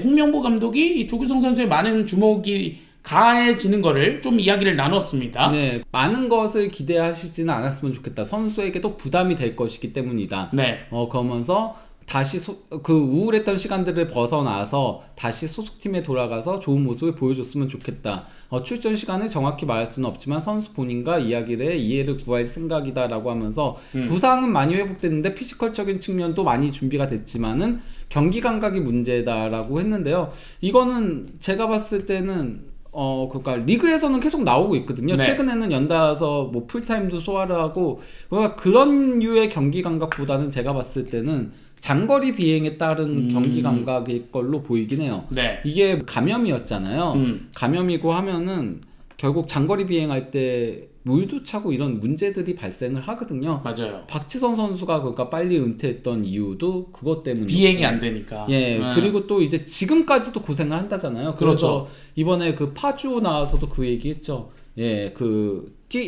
홍명보 감독이 이 조규성 선수의 많은 주목이 가해지는 거를 좀 이야기를 나눴습니다. 네, 많은 것을 기대하시지는 않았으면 좋겠다. 선수에게도 부담이 될 것이기 때문이다. 네. 그러면서 다시 그 우울했던 시간들을 벗어나서 다시 소속팀에 돌아가서 좋은 모습을 보여줬으면 좋겠다. 출전 시간을 정확히 말할 수는 없지만 선수 본인과 이해를 구할 생각이다라고 하면서 부상은 많이 회복됐는데 피지컬적인 측면도 많이 준비가 됐지만은 경기 감각이 문제다라고 했는데요. 이거는 제가 봤을 때는 그러니까 리그에서는 계속 나오고 있거든요. 네. 최근에는 연달아서 뭐 풀타임도 소화를 하고 그러니까 그런 류의 경기 감각보다는 제가 봤을 때는 장거리 비행에 따른 경기 감각일 걸로 보이긴 해요. 네. 이게 감염이었잖아요. 감염이고 하면은 결국 장거리 비행할 때 물도 차고 이런 문제들이 발생을 하거든요. 맞아요. 박지성 선수가 그러니까 빨리 은퇴했던 이유도 그것 때문에 비행이 안 되니까. 예. 그리고 또 이제 지금까지도 고생을 한다잖아요. 그렇죠. 이번에 그 파주 나와서도 그 얘기했죠. 예,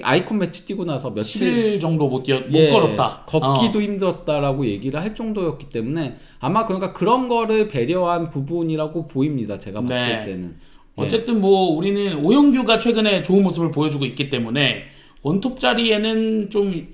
아이콘 매치 뛰고 나서 며칠 10일 정도 못 걸었다. 걷기도 힘들었다라고 얘기를 할 정도였기 때문에 아마 그러니까 그런 거를 배려한 부분이라고 보입니다. 제가 봤을 때는. 어쨌든 뭐 우리는 오영규가 최근에 좋은 모습을 보여주고 있기 때문에 원톱 자리에는 좀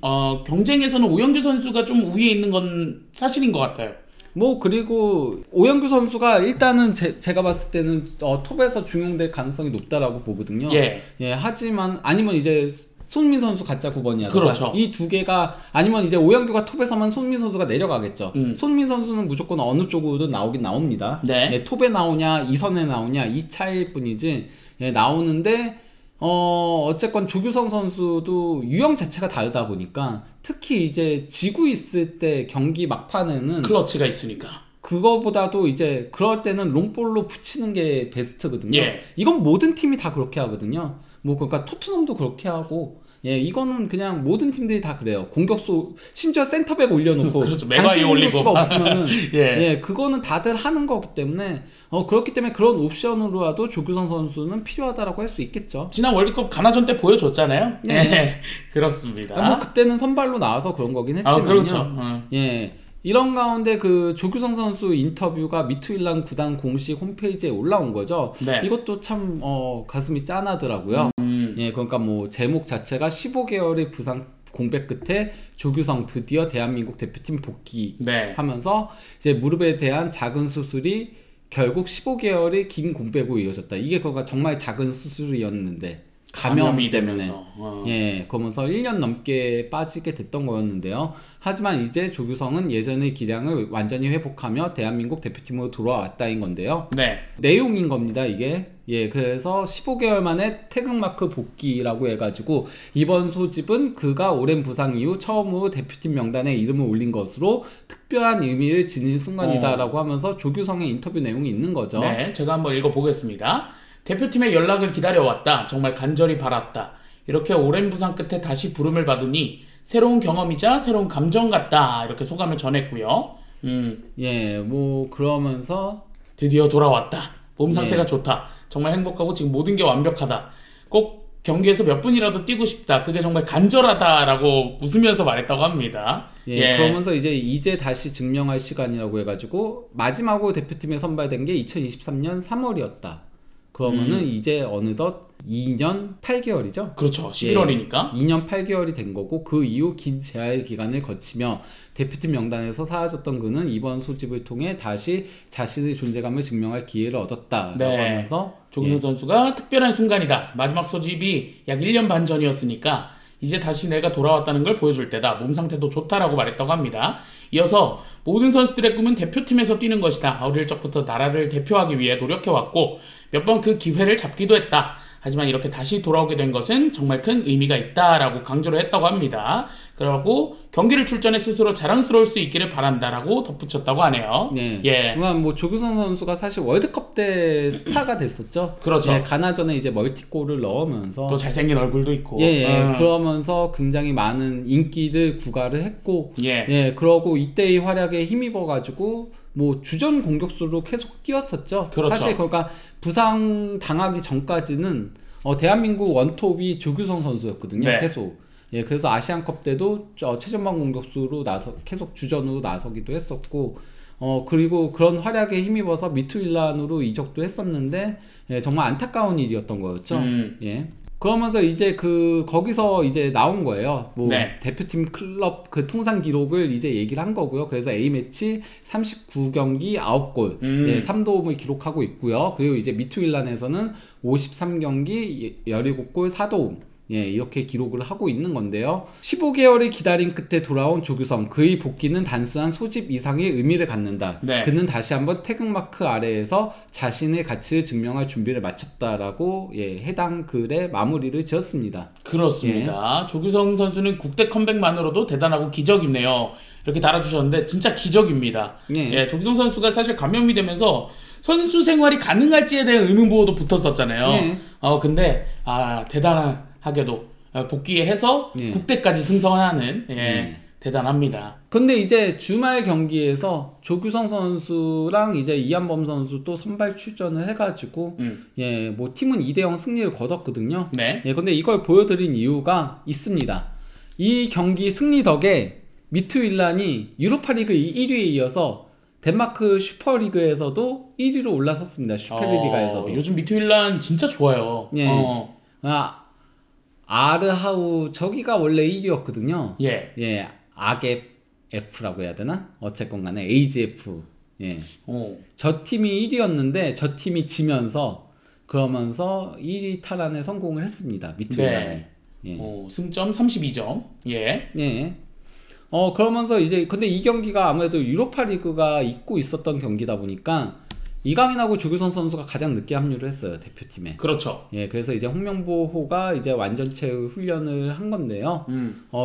경쟁에서는 오영규 선수가 좀 우위에 있는 건 사실인 것 같아요. 뭐 그리고 오영규 선수가 일단은 제가 봤을 때는 톱에서 중용될 가능성이 높다라고 보거든요. 예. 하지만 아니면 이제 손흥민 선수 가짜 9번이야. 그렇죠. 이 두 개가 아니면 이제 오영규가 톱에서만 손흥민 선수가 내려가겠죠. 손흥민 선수는 무조건 어느 쪽으로든 나오긴 나옵니다. 네. 톱에 나오냐 이선에 나오냐 이 차이일 뿐이지 나오는데 어쨌건 조규성 선수도 유형 자체가 다르다 보니까 특히 이제 지고 있을 때 경기 막판에는 클러치가 있으니까 그거보다도 이제 그럴 때는 롱볼로 붙이는 게 베스트거든요. 예. 이건 모든 팀이 다 그렇게 하거든요. 뭐 그러니까 토트넘도 그렇게 하고 이거는 그냥 모든 팀들이 다 그래요. 공격수 심지어 센터백 올려놓고 그렇죠. 장신 공격수가 없으면은 예. 그거는 다들 하는 거기 때문에 그렇기 때문에 그런 옵션으로라도 조규성 선수는 필요하다라고 할 수 있겠죠. 지난 월드컵 가나전 때 보여줬잖아요. 네. 그렇습니다. 뭐 그때는 선발로 나와서 그런 거긴 했지만요. 그렇죠. 이런 가운데 그 조규성 선수 인터뷰가 미투일란 구단 공식 홈페이지에 올라온 거죠. 네. 이것도 참 가슴이 짠하더라고요. 그러니까 뭐 제목 자체가 15개월의 부상 공백 끝에 조규성 드디어 대한민국 대표팀 복귀 하면서 이제 무릎에 대한 작은 수술이 결국 15개월의 긴 공백으로 이어졌다. 이게 그가 정말 작은 수술이었는데 감염이 되면서 그러면서 1년 넘게 빠지게 됐던 거였는데요. 하지만 이제 조규성은 예전의 기량을 완전히 회복하며 대한민국 대표팀으로 돌아왔다인 건데요. 내용인 겁니다, 이게. 그래서 15개월 만에 태극마크 복귀라고 해가지고 이번 소집은 그가 오랜 부상 이후 처음으로 대표팀 명단에 이름을 올린 것으로 특별한 의미를 지닌 순간이다라고 하면서 조규성의 인터뷰 내용이 있는 거죠. 네, 제가 한번 읽어보겠습니다. 대표팀의 연락을 기다려왔다. 정말 간절히 바랐다. 이렇게 오랜 부상 끝에 다시 부름을 받으니 새로운 경험이자 새로운 감정 같다. 이렇게 소감을 전했고요. 뭐 그러면서 드디어 돌아왔다. 몸 상태가 좋다. 정말 행복하고 지금 모든 게 완벽하다. 꼭 경기에서 몇 분이라도 뛰고 싶다. 그게 정말 간절하다라고 웃으면서 말했다고 합니다. 그러면서 이제 다시 증명할 시간이라고 해가지고 마지막으로 대표팀에 선발된 게 2023년 3월이었다. 그러면은 이제 어느덧 2년 8개월이죠? 그렇죠. 11월이니까. 2년 8개월이 된 거고 그 이후 긴 재활 기간을 거치며 대표팀 명단에서 사라졌던 그는 이번 소집을 통해 다시 자신의 존재감을 증명할 기회를 얻었다라고 하면서 조규성 선수가 특별한 순간이다. 마지막 소집이 약 1년 반 전이었으니까 이제 다시 내가 돌아왔다는 걸 보여줄 때다. 몸 상태도 좋다라고 말했다고 합니다. 이어서 모든 선수들의 꿈은 대표팀에서 뛰는 것이다. 어릴 적부터 나라를 대표하기 위해 노력해왔고 몇 번 그 기회를 잡기도 했다. 하지만 이렇게 다시 돌아오게 된 것은 정말 큰 의미가 있다라고 강조를 했다고 합니다. 그러고 경기를 출전해 스스로 자랑스러울 수 있기를 바란다라고 덧붙였다고 하네요. 그러니까 뭐 조규성 선수가 사실 월드컵 때 스타가 됐었죠. 그렇죠. 가나전에 이제 멀티골을 넣으면서 또 잘생긴 얼굴도 있고. 그러면서 굉장히 많은 인기를 구가를 했고, 그러고 이때의 활약에 힘입어가지고 뭐 주전 공격수로 계속 뛰었었죠. 그렇죠. 사실 그러니까 부상 당하기 전까지는 대한민국 원톱이 조규성 선수였거든요. 계속. 그래서 아시안컵 때도 최전방 공격수로 계속 주전으로 나서기도 했었고, 그리고 그런 활약에 힘입어서 미투일란으로 이적도 했었는데, 예, 정말 안타까운 일이었던 거였죠. 예. 그러면서 이제 거기서 이제 나온 거예요. 뭐, 네. 대표팀 클럽 그 통산 기록을 이제 얘기를 한 거고요. 그래서 A매치 39경기 9골, 예, 3도움을 기록하고 있고요. 그리고 이제 미투일란에서는 53경기 17골 4도움. 예, 이렇게 기록을 하고 있는 건데요. 15개월의 기다림 끝에 돌아온 조규성. 그의 복귀는 단순한 소집 이상의 의미를 갖는다. 네. 그는 다시 한번 태극마크 아래에서 자신의 가치를 증명할 준비를 마쳤다라고, 예, 해당 글에 마무리를 지었습니다. 그렇습니다. 예. 조규성 선수는 국대 컴백만으로도 대단하고 기적이네요. 이렇게 달아주셨는데 진짜 기적입니다. 예. 예, 조규성 선수가 사실 감염이 되면서 선수 생활이 가능할지에 대한 의문부호도 붙었었잖아요. 예. 근데 대단하게도 복귀해서 예. 국대까지 승선하는, 예, 대단합니다. 근데 이제 주말 경기에서 조규성 선수랑 이제 이한범 선수 또 선발 출전을 해가지고 예, 뭐 팀은 2대0 승리를 거뒀거든요. 네. 예, 근데 이걸 보여드린 이유가 있습니다. 이 경기 승리 덕에 미투일란이 유로파리그 1위에 이어서 덴마크 슈퍼리그에서도 1위로 올라섰습니다. 슈페르리가에서도. 요즘 미투일란 진짜 좋아요. 예. 아르하우 저기가 원래 1위였거든요. 예. 예. 아게 F라고 해야 되나? 어쨌건 간에 AGF. 예. 저 팀이 1위였는데 저 팀이 지면서 그러면서 1위 탈환에 성공을 했습니다. 미투일란이. 네. 예. 승점 32점. 예. 예. 그러면서 이제 근데 이 경기가 아무래도 유로파 리그가 잊고 있었던 경기다 보니까 이강인하고 조규성 선수가 가장 늦게 합류를 했어요, 대표팀에. 그렇죠. 예, 그래서 이제 홍명보호가 이제 완전체 훈련을 한 건데요.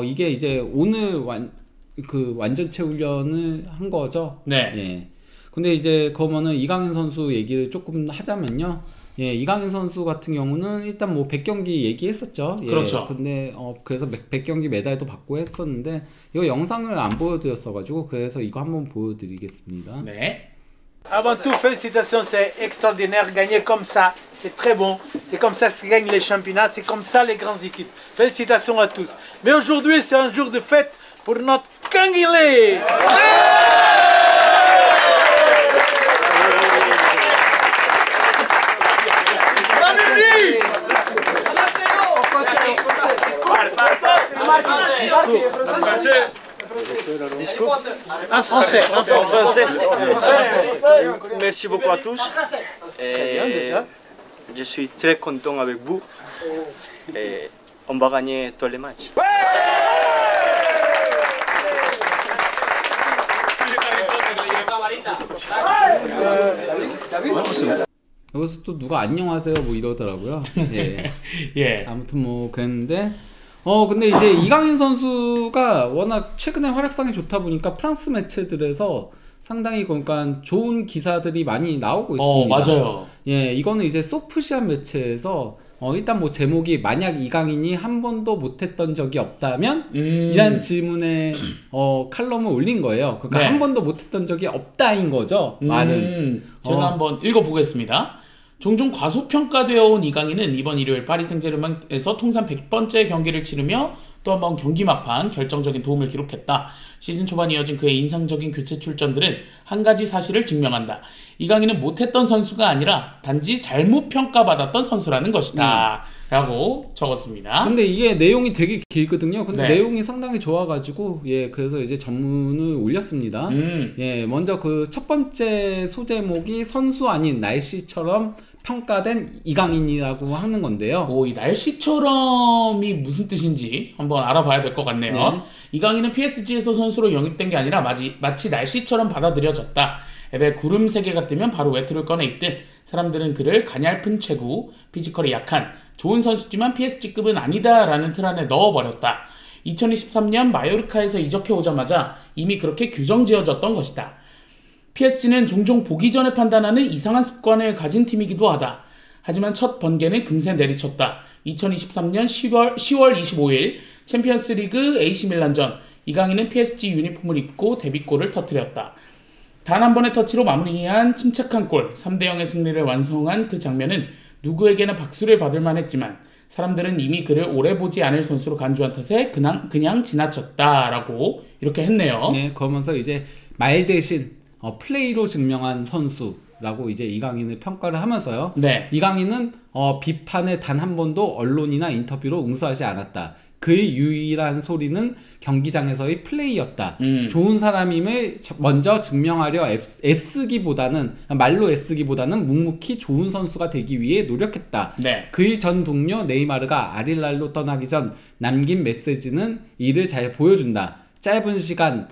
이게 이제 오늘 완전체 훈련을 한 거죠. 네. 예. 근데 이제 그러면은 이강인 선수 얘기를 조금 하자면요. 예, 이강인 선수 같은 경우는 일단 뭐 100경기 얘기했었죠. 예, 그렇죠. 근데 그래서 100경기 메달도 받고 했었는데 이거 영상을 안 보여드렸어가지고 그래서 이거 한번 보여드리겠습니다. 네. Avant tout, félicitations, c'est extraordinaire. Gagner comme ça, c'est très bon. C'est comme ça que se gagnent les championnats, c'est comme ça les grandes équipes. Félicitations à tous. Mais aujourd'hui, c'est un jour de fête pour notre Canguilé. Discours. Un français. Merci beaucoup à tous. Très bien déjà. Je suis très content avec vous. Et on va gagner tous les matchs. 여기서 또 누가 안녕하세요 뭐 이러더라고요. 예. 예. 아무튼 뭐 그랬는데 근데 이제 이강인 선수가 워낙 최근에 활약상이 좋다 보니까 프랑스 매체들에서 상당히 그러니까 좋은 기사들이 많이 나오고 있습니다. 맞아요. 예, 이거는 이제 소프시안 매체에서 일단 뭐 제목이 만약 이강인이 한 번도 못했던 적이 없다면 이란 질문에 칼럼을 올린 거예요. 그러니까 네. 한 번도 못했던 적이 없다인 거죠. 말은. 제가 한번 읽어보겠습니다. 종종 과소평가되어 온 이강인은 이번 일요일 파리 생제르맹에서 통산 100번째 경기를 치르며 또 한 번 경기 막판 결정적인 도움을 기록했다. 시즌 초반 이어진 그의 인상적인 교체 출전들은 한 가지 사실을 증명한다. 이강인은 못했던 선수가 아니라 단지 잘못 평가받았던 선수라는 것이다. 라고 적었습니다. 근데 이게 내용이 되게 길거든요. 근데 네. 내용이 상당히 좋아가지고 예, 그래서 이제 전문을 올렸습니다. 예, 먼저 그 첫 번째 소제목이 선수 아닌 날씨처럼 평가된 이강인이라고 하는 건데요. 이 날씨처럼이 무슨 뜻인지 한번 알아봐야 될 것 같네요. 네. 이강인은 PSG에서 선수로 영입된 게 아니라 마치 날씨처럼 받아들여졌다. 앱에 구름 3개가 뜨면 바로 외투를 꺼내 입듯 사람들은 그를 가냘픈 체구, 피지컬이 약한 좋은 선수지만 PSG급은 아니다 라는 틀 안에 넣어버렸다. 2023년 마요르카에서 이적해 오자마자 이미 그렇게 규정지어졌던 것이다. PSG는 종종 보기 전에 판단하는 이상한 습관을 가진 팀이기도 하다. 하지만 첫 번개는 금세 내리쳤다. 2023년 10월 25일 챔피언스리그 AC밀란전 이강인은 PSG 유니폼을 입고 데뷔골을 터뜨렸다. 단 한 번의 터치로 마무리한 침착한 골, 3대0의 승리를 완성한 그 장면은 누구에게나 박수를 받을 만했지만 사람들은 이미 그를 오래 보지 않을 선수로 간주한 탓에 그냥 지나쳤다라고 이렇게 했네요. 네, 그러면서 이제 말 대신 플레이로 증명한 선수라고 이제 이강인을 평가를 하면서요. 네. 이강인은 비판에 단 한 번도 언론이나 인터뷰로 응수하지 않았다. 그의 유일한 소리는 경기장에서의 플레이였다. 좋은 사람임을 먼저 증명하려 말로 애쓰기보다는 묵묵히 좋은 선수가 되기 위해 노력했다. 네. 그의 전 동료 네이마르가 아릴랄로 떠나기 전 남긴 메시지는 이를 잘 보여준다. 짧은 시간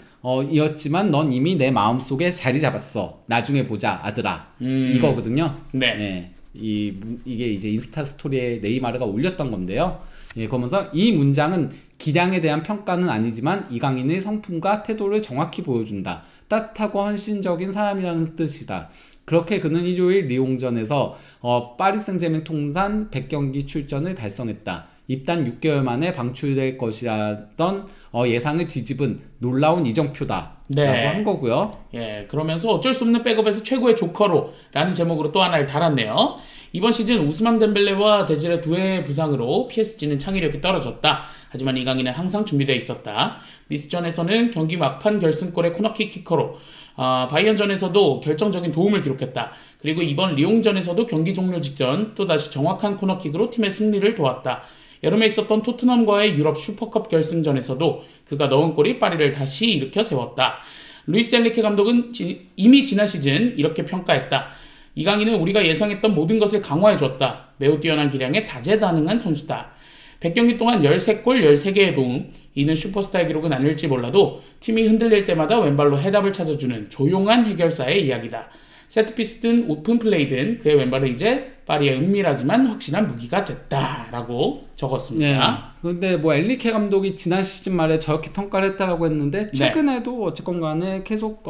이었지만 넌 이미 내 마음속에 자리 잡았어. 나중에 보자 아들아. 이거거든요. 네. 네. 이게 이제 인스타 스토리에 네이마르가 올렸던 건데요. 예, 그러면서 이 문장은 기량에 대한 평가는 아니지만 이강인의 성품과 태도를 정확히 보여준다. 따뜻하고 헌신적인 사람이라는 뜻이다. 그렇게 그는 일요일 리옹전에서 파리 생제맹 통산 100경기 출전을 달성했다. 입단 6개월 만에 방출될 것이라던 예상을 뒤집은 놀라운 이정표다. 네. 라고 한 거고요. 예, 그러면서 어쩔 수 없는 백업에서 최고의 조커로 라는 제목으로 또 하나를 달았네요. 이번 시즌 우스만 덴벨레와 데즈레 두의 부상으로 PSG는 창의력이 떨어졌다. 하지만 이강인은 항상 준비되어 있었다. 니스전에서는 경기 막판 결승골의 코너킥 키커로 바이언전에서도 결정적인 도움을 기록했다. 그리고 이번 리옹전에서도 경기 종료 직전 또다시 정확한 코너킥으로 팀의 승리를 도왔다. 여름에 있었던 토트넘과의 유럽 슈퍼컵 결승전에서도 그가 넣은 골이 파리를 다시 일으켜 세웠다. 루이스 엔리케 감독은 이미 지난 시즌 이렇게 평가했다. 이강인은 우리가 예상했던 모든 것을 강화해줬다. 매우 뛰어난 기량에 다재다능한 선수다. 100경기 동안 13골 13개의 도움. 이는 슈퍼스타의 기록은 아닐지 몰라도 팀이 흔들릴 때마다 왼발로 해답을 찾아주는 조용한 해결사의 이야기다. 세트피스든 오픈플레이든 그의 왼발은 이제 파리의 은밀하지만 확실한 무기가 됐다라고 적었습니다. 근데 뭐 엘리케 감독이 지난 시즌 말에 저렇게 평가를 했다라고 했는데 최근에도 어쨌건 간에 계속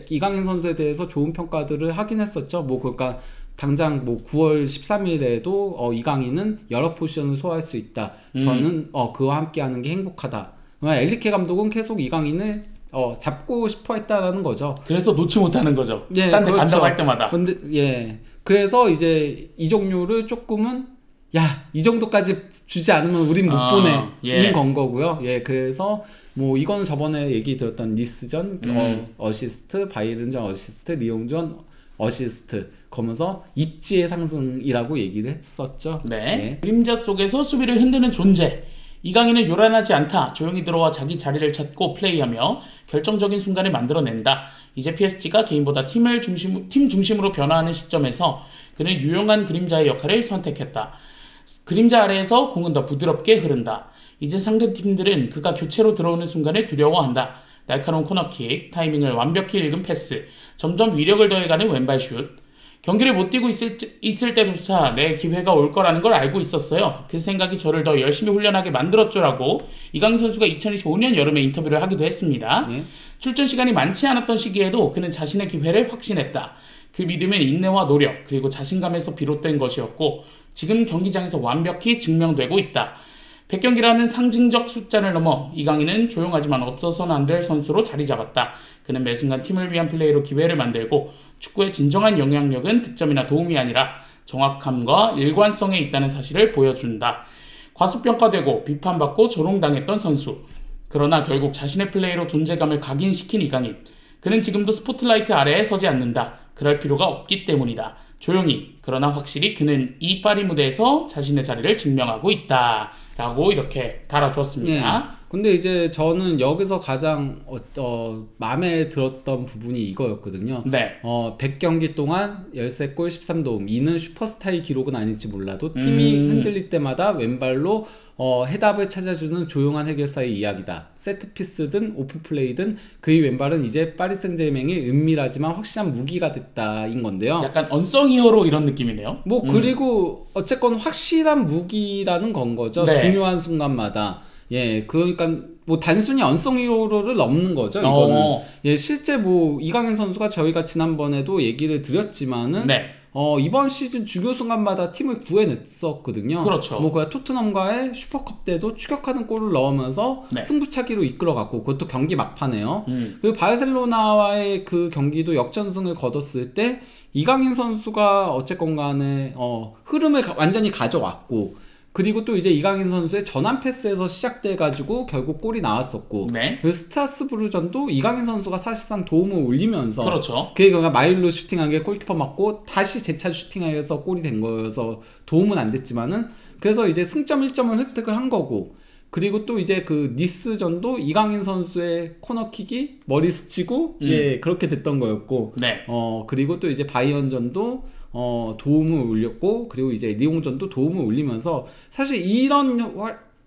이강인 선수에 대해서 좋은 평가들을 하긴 했었죠. 뭐 그러니까 당장 뭐 9월 13일에도 이강인은 여러 포지션을 소화할 수 있다. 저는 그와 함께하는 게 행복하다. 엘리케 감독은 계속 이강인을 잡고 싶어 했다라는 거죠. 그래서 놓지 못하는 거죠. 예, 딴 데 그렇죠. 간다고 할 때마다. 근데 그래서 이제 이적료를 조금은 이 정도까지 주지 않으면 우린 못 보내 인 건 거고요. 예, 그래서 뭐 이건 저번에 얘기 드렸던 니스전 어시스트, 바이에른전 어시스트, 리옹전 어시스트 그러면서 입지의 상승이라고 얘기를 했었죠. 네. 예. 그림자 속에서 수비를 흔드는 존재. 이강인은 요란하지 않다. 조용히 들어와 자기 자리를 찾고 플레이하며 결정적인 순간을 만들어낸다. 이제 PSG가 개인보다 팀 중심으로 변화하는 시점에서 그는 유용한 그림자의 역할을 선택했다. 그림자 아래에서 공은 더 부드럽게 흐른다. 이제 상대 팀들은 그가 교체로 들어오는 순간을 두려워한다. 날카로운 코너킥, 타이밍을 완벽히 읽은 패스, 점점 위력을 더해가는 왼발슛. 경기를 못 뛰고 있을 때조차 내 기회가 올 거라는 걸 알고 있었어요. 그 생각이 저를 더 열심히 훈련하게 만들었죠라고 이강인 선수가 2025년 여름에 인터뷰를 하기도 했습니다. 출전 시간이 많지 않았던 시기에도 그는 자신의 기회를 확신했다. 그 믿음은 인내와 노력 그리고 자신감에서 비롯된 것이었고 지금 경기장에서 완벽히 증명되고 있다. 100경기라는 상징적 숫자를 넘어 이강인은 조용하지만 없어서는 안 될 선수로 자리 잡았다. 그는 매 순간 팀을 위한 플레이로 기회를 만들고 축구의 진정한 영향력은 득점이나 도움이 아니라 정확함과 일관성에 있다는 사실을 보여준다. 과소평가되고 비판받고 조롱당했던 선수. 그러나 결국 자신의 플레이로 존재감을 각인시킨 이강인. 그는 지금도 스포트라이트 아래에 서지 않는다. 그럴 필요가 없기 때문이다. 조용히 그러나 확실히 그는 이 파리 무대에서 자신의 자리를 증명하고 있다. 라고 이렇게 달아주었습니다. 근데 이제 저는 여기서 가장 마음에 들었던 부분이 이거였거든요. 100경기 동안 13골 13도움. 이는 슈퍼스타의 기록은 아닐지 몰라도 팀이 흔들릴 때마다 왼발로 해답을 찾아주는 조용한 해결사의 이야기다. 세트피스든 오픈플레이든 그의 왼발은 이제 파리 생제맹의 은밀하지만 확실한 무기가 됐다인 건데요. 약간 언성 히어로 이런 느낌이네요. 뭐 그리고 어쨌건 확실한 무기라는 건 거죠. 중요한 순간마다. 예, 그러니까 뭐 단순히 언성 히어로를 넘는 거죠. 이거는. 예, 실제 뭐 이강인 선수가 저희가 지난번에도 얘기를 드렸지만은 이번 시즌 중요 순간마다 팀을 구해냈었거든요. 그렇죠. 뭐 그냥 토트넘과의 슈퍼컵 때도 추격하는 골을 넣으면서 승부차기로 이끌어갔고 그것도 경기 막판에요. 그리고 바르셀로나와의 그 경기도 역전승을 거뒀을 때 이강인 선수가 어쨌건 간에 흐름을 완전히 가져왔고 그리고 또 이제 이강인 선수의 전환 패스에서 시작돼가지고 결국 골이 나왔었고, 네. 그 스트라스부르전도 이강인 선수가 사실상 도움을 올리면서, 그렇죠. 그게 그냥 마일로 슈팅한 게 골키퍼 맞고 다시 재차 슈팅해서 골이 된 거여서 도움은 안 됐지만은, 그래서 이제 승점 1점을 획득을 한 거고, 그리고 또 이제 그 니스전도 이강인 선수의 코너킥이 머리 스치고 예 그렇게 됐던 거였고, 네. 그리고 또 이제 바이언전도 도움을 올렸고, 그리고 이제 리옹전도 도움을 올리면서 사실 이런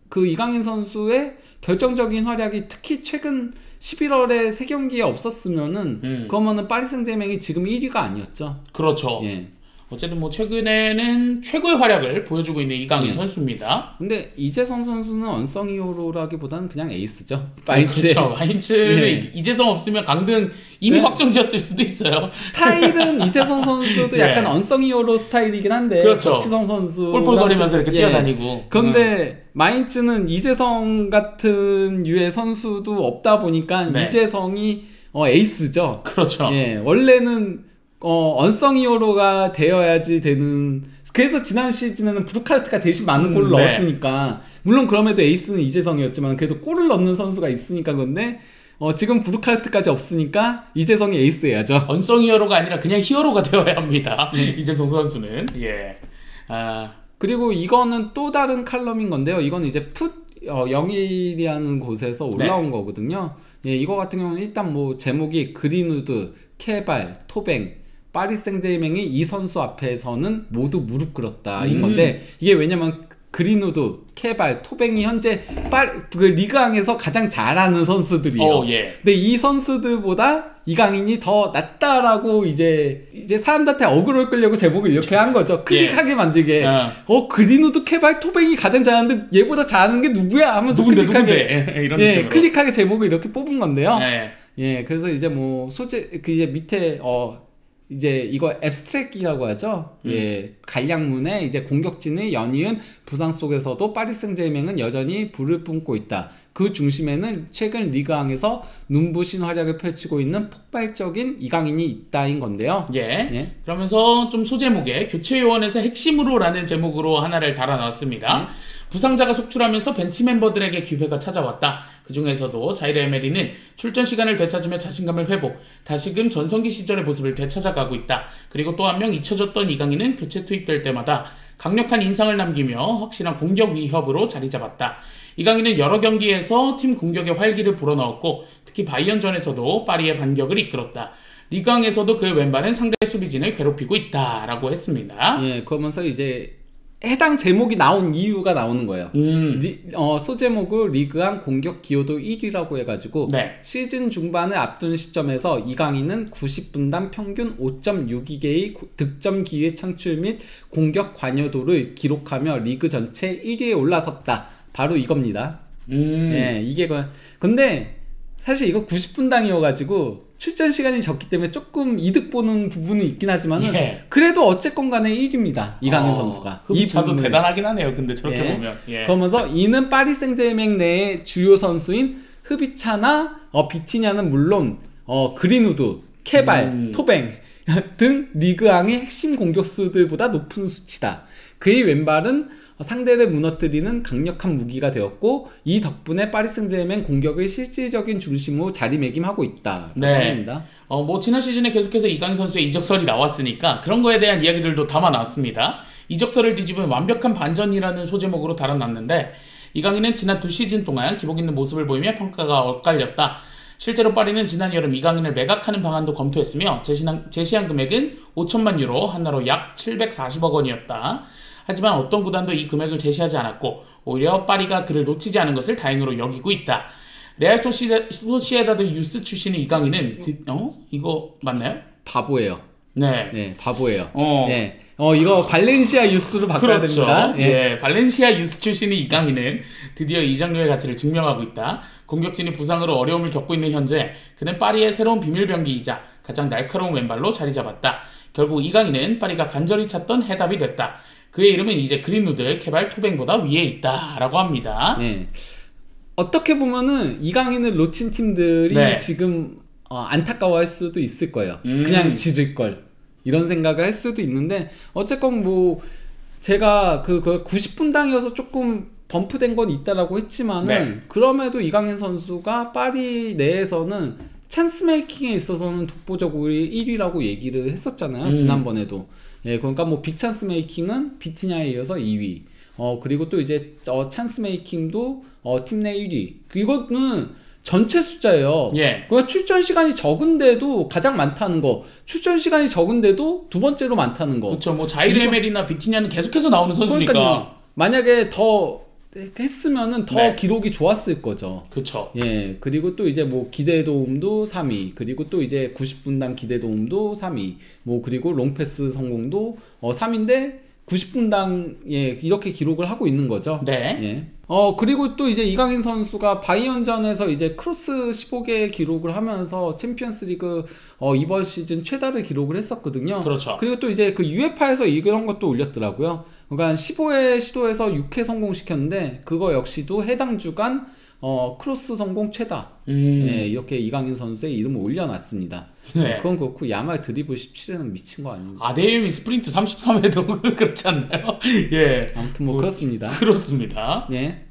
그 이강인 선수의 결정적인 활약이 특히 최근 11월에 3경기에 없었으면은 그러면은 파리 생제맹이 지금 1위가 아니었죠. 그렇죠. 예. 어쨌든 뭐 최근에는 최고의 활약을 보여주고 있는 이강인 선수입니다. 근데 이재성 선수는 언성 히어로라기보다는 그냥 에이스죠. 마인츠. 그렇죠. 마인츠는 이재성 없으면 강등 이미 확정지었을 수도 있어요. 스타일은 이재성 선수도 약간 언성 히어로 스타일이긴 한데, 그렇죠. 박지성 선수 뿔뿔거리면서 이렇게 뛰어다니고. 그런데 마인츠는 이재성 같은 유의 선수도 없다 보니까 이재성이 에이스죠. 그렇죠. 예, 원래는 언성 히어로가 되어야지 되는. 그래서 지난 시즌에는 브루카르트가 대신 많은 골을 넣었으니까, 물론 그럼에도 에이스는 이재성이었지만 그래도 골을 넣는 선수가 있으니까. 그런데 지금 브루카르트까지 없으니까 이재성이 에이스해야죠. 언성 히어로가 아니라 그냥 히어로가 되어야 합니다. 이재성 선수는. 예. 그리고 이거는 또 다른 칼럼인 건데요. 이거는 이제 영일이라는 곳에서 올라온 거거든요. 예, 이거 같은 경우는 일단 뭐 제목이 그린우드, 케발, 토뱅, 파리 생제맹이 이 선수 앞에서는 모두 무릎 꿇었다 인 건데, 이게 왜냐면 그린우드, 케발, 토뱅이 현재 그 리그왕에서 가장 잘하는 선수들이에요. 근데 이 선수들보다 이강인이 더 낫다라고 이제 사람들한테 어그로를 끌려고 제목을 이렇게 한 거죠. 클릭하게 만들게. 그린우드, 케발, 토뱅이 가장 잘하는데 얘보다 잘하는 게 누구야 하면서 누군데? 이런 느낌으로. 클릭하게 제목을 이렇게 뽑은 건데요. 예. 그래서 이제 뭐 그 이제 밑에 이제 이거 앱스트랙이라고 하죠. 예, 간략문에 이제 공격진의 연이은 부상 속에서도 파리 생제맹은 여전히 불을 뿜고 있다. 그 중심에는 최근 리그왕에서 눈부신 활약을 펼치고 있는 폭발적인 이강인이 있다인 건데요. 예. 그러면서 좀 소제목에 교체 요원에서 핵심으로라는 제목으로 하나를 달아놨습니다. 부상자가 속출하면서 벤치 멤버들에게 기회가 찾아왔다. 그 중에서도 자이르 에메리는 출전 시간을 되찾으며 자신감을 회복, 다시금 전성기 시절의 모습을 되찾아가고 있다. 그리고 또 한 명 잊혀졌던 이강인은 교체 투입될 때마다 강력한 인상을 남기며 확실한 공격 위협으로 자리 잡았다. 이강인은 여러 경기에서 팀 공격의 활기를 불어넣었고, 특히 바이언전에서도 파리의 반격을 이끌었다. 리그왕에서도 그의 왼발은 상대 수비진을 괴롭히고 있다라고 했습니다. 예, 그러면서 이제 해당 제목이 나온 이유가 나오는 거예요. 소제목을 리그왕 공격 기여도 1위라고 해가지고 시즌 중반을 앞둔 시점에서 이강인은 90분당 평균 5.62개의 득점 기회 창출 및 공격 관여도를 기록하며 리그 전체 1위에 올라섰다. 바로 이겁니다. 예, 이게 근데 사실 이거 90분당이어가지고 출전 시간이 적기 때문에 조금 이득 보는 부분은 있긴 하지만은 그래도 어쨌건 간에 1위입니다. 이강인 선수가. 흡차도 대단하긴 하네요. 근데 저렇게 보면. 그러면서 이는 파리 생제맹 내의 주요 선수인 흐비차나 비티냐는 물론 그린우드, 케발, 토뱅 등 리그왕의 핵심 공격수들보다 높은 수치다. 그의 왼발은 상대를 무너뜨리는 강력한 무기가 되었고, 이 덕분에 파리 생제맹 공격의 실질적인 중심으로 자리매김하고 있다. 합니다. 뭐 지난 시즌에 계속해서 이강인 선수의 이적설이 나왔으니까 그런 거에 대한 이야기들도 담아 나왔습니다. 이적설을 뒤집은 완벽한 반전이라는 소제목으로 달아놨는데, 이강인은 지난 2시즌 동안 기복 있는 모습을 보이며 평가가 엇갈렸다. 실제로 파리는 지난 여름 이강인을 매각하는 방안도 검토했으며 제시한 금액은 5천만 유로, 한화로 약 740억 원이었다. 하지만 어떤 구단도 이 금액을 제시하지 않았고, 오히려 파리가 그를 놓치지 않은 것을 다행으로 여기고 있다. 레알 소시에다드 유스 출신의 이강인은 이거 맞나요? 바보예요. 네, 바보예요. 이거 발렌시아 유스로 바꿔야 됩니다. 발렌시아 유스 출신의 이강인은 드디어 이적료의 가치를 증명하고 있다. 공격진이 부상으로 어려움을 겪고 있는 현재 그는 파리의 새로운 비밀병기이자 가장 날카로운 왼발로 자리 잡았다. 결국 이강인은 파리가 간절히 찾던 해답이 됐다. 그의 이름은 이제 그린우드, 케발, 토뱅보다 위에 있다라고 합니다. 어떻게 보면은 이강인을 놓친 팀들이 지금 안타까워할 수도 있을 거예요. 그냥 지를 걸 이런 생각을 할 수도 있는데, 어쨌건 뭐 제가 그 90분당이어서 조금 범프된 건 있다라고 했지만은 네. 그럼에도 이강인 선수가 파리 내에서는 찬스 메이킹에 있어서는 독보적으로 1위라고 얘기를 했었잖아요. 지난번에도. 예, 그러니까 뭐 빅 찬스 메이킹은 비티냐에 이어서 2위. 그리고 또 이제 찬스 메이킹도 팀 내 1위. 이거는 전체 숫자예요. 예. 그러니까 출전 시간이 적은데도 가장 많다는 거. 출전 시간이 적은데도 두 번째로 많다는 거. 그렇죠. 뭐 자이르 에메리나 비티냐는 계속해서 나오는 선수니까. 그러니까요. 만약에 더 했으면은 더 네. 기록이 좋았을 거죠. 그렇죠. 예. 그리고 또 이제 뭐 기대 도움도 3위. 그리고 또 이제 90분당 기대 도움도 3위. 뭐 그리고 롱패스 성공도 3위인데 90분당 예, 이렇게 기록을 하고 있는 거죠. 네. 예. 그리고 또 이제 이강인 선수가 바이언전에서 이제 크로스 15개 기록을 하면서 챔피언스리그 이번 시즌 최다를 기록을 했었거든요. 그렇죠. 그리고 또 이제 그 UEFA에서 이런 것도 올렸더라고요. 그러니까 15회 시도에서 6회 성공시켰는데 그거 역시도 해당 주간 크로스 성공 최다. 예, 이렇게 이강인 선수의 이름을 올려놨습니다. 네. 그건 그렇고 야말 드리블 17회는 미친 거 아닌지. 아데유미 스프린트 33회도 그렇지 않나요? 예. 아무튼 뭐 그렇습니다. 그렇습니다. 예.